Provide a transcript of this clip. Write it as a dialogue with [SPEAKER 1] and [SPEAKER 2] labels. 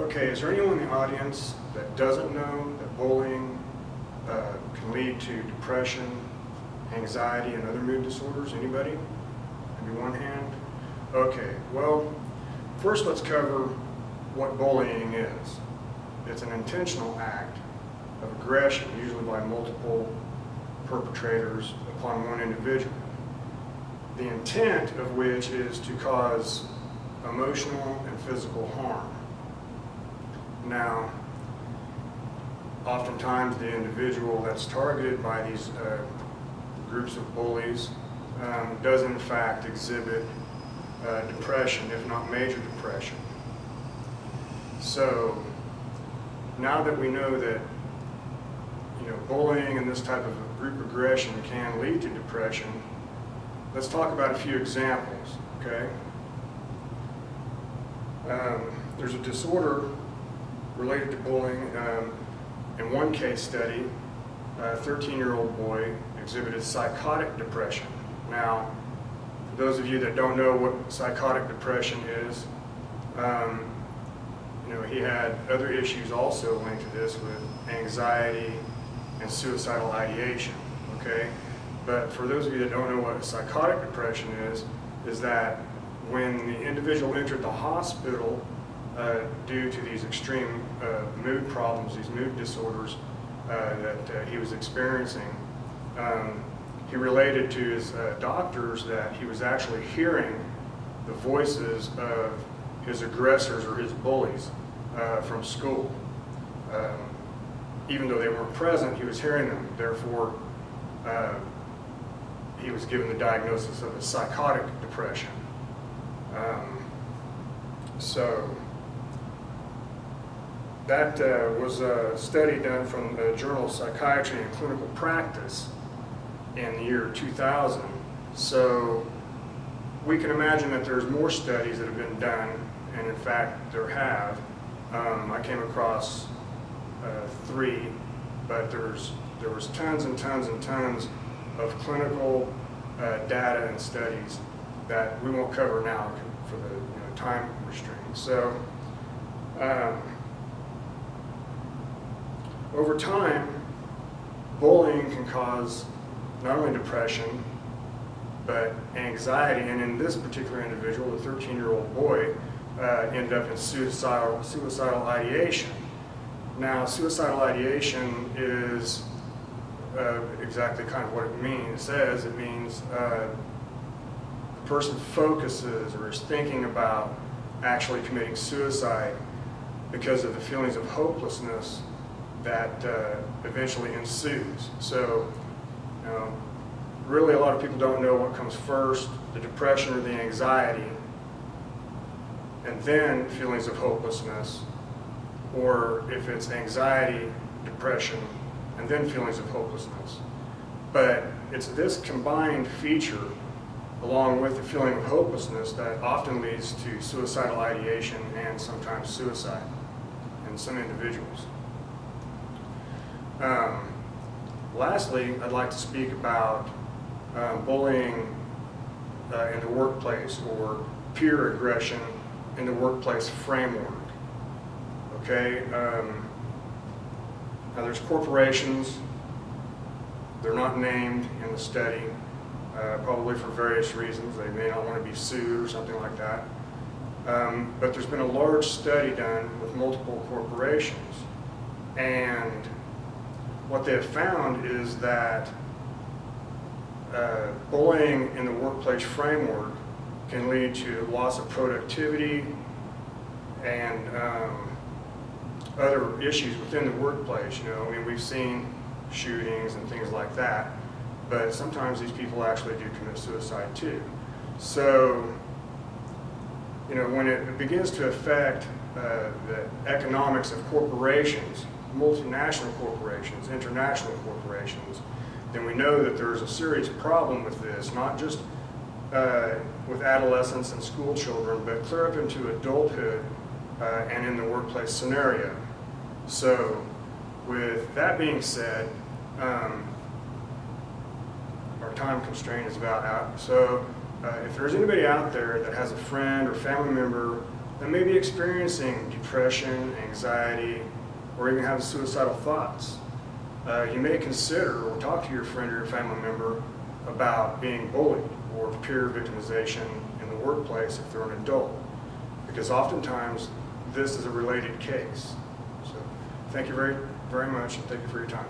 [SPEAKER 1] Okay, is there anyone in the audience that doesn't know that bullying can lead to depression, anxiety, and other mood disorders? Anybody? Maybe one hand? Okay, well, first let's cover what bullying is. It's an intentional act of aggression, usually by multiple perpetrators upon one individual. The intent of which is to cause emotional and physical harm. Now, oftentimes the individual that's targeted by these groups of bullies does in fact exhibit depression, if not major depression. So now that we know that bullying and this type of group aggression can lead to depression, let's talk about a few examples, okay? There's a disorder related to bullying. In one case study, a 13-year-old boy exhibited psychotic depression. Now, for those of you that don't know what psychotic depression is, he had other issues also linked to this with anxiety and suicidal ideation, okay? But for those of you that don't know what psychotic depression is that when the individual entered the hospital due to these extreme mood problems, these mood disorders that he was experiencing, he related to his doctors that he was actually hearing the voices of his aggressors or his bullies from school. Even though they weren't present, he was hearing them. Therefore, he was given the diagnosis of a psychotic depression. So that was a study done from the Journal of Psychiatry and Clinical Practice in the year 2000. So we can imagine that there's more studies that have been done, and in fact there have. I came across 3, but there was tons and tons and tons of clinical data and studies that we won't cover now for the time restraint. So over time, bullying can cause not only depression, but anxiety, and in this particular individual, the 13-year-old boy, ended up in suicidal ideation. Now, suicidal ideation is exactly kind of what it means. It means the person focuses or is thinking about actually committing suicide because of the feelings of hopelessness that eventually ensues. So, really a lot of people don't know what comes first, the depression or the anxiety, and then feelings of hopelessness, or if it's anxiety, depression, and then feelings of hopelessness. But it's this combined feature, along with the feeling of hopelessness, that often leads to suicidal ideation and sometimes suicide in some individuals. Lastly, I'd like to speak about bullying in the workplace, or peer aggression in the workplace framework. Okay, now there's corporations. They're not named in the study, probably for various reasons. They may not want to be sued or something like that. But there's been a large study done with multiple corporations, and what they have found is that bullying in the workplace framework can lead to loss of productivity and other issues within the workplace. We've seen shootings and things like that, but sometimes these people actually do commit suicide too. So, when it begins to affect the economics of corporations, multinational corporations, international corporations, then we know that there's a serious problem with this, not just with adolescents and school children, but clear up into adulthood and in the workplace scenario. So, with that being said, our time constraint is about out. So, if there's anybody out there that has a friend or family member that may be experiencing depression, anxiety, or even have suicidal thoughts, you may consider or talk to your friend or your family member about being bullied or peer victimization in the workplace if they're an adult, because oftentimes this is a related case. So thank you very, very much, and thank you for your time.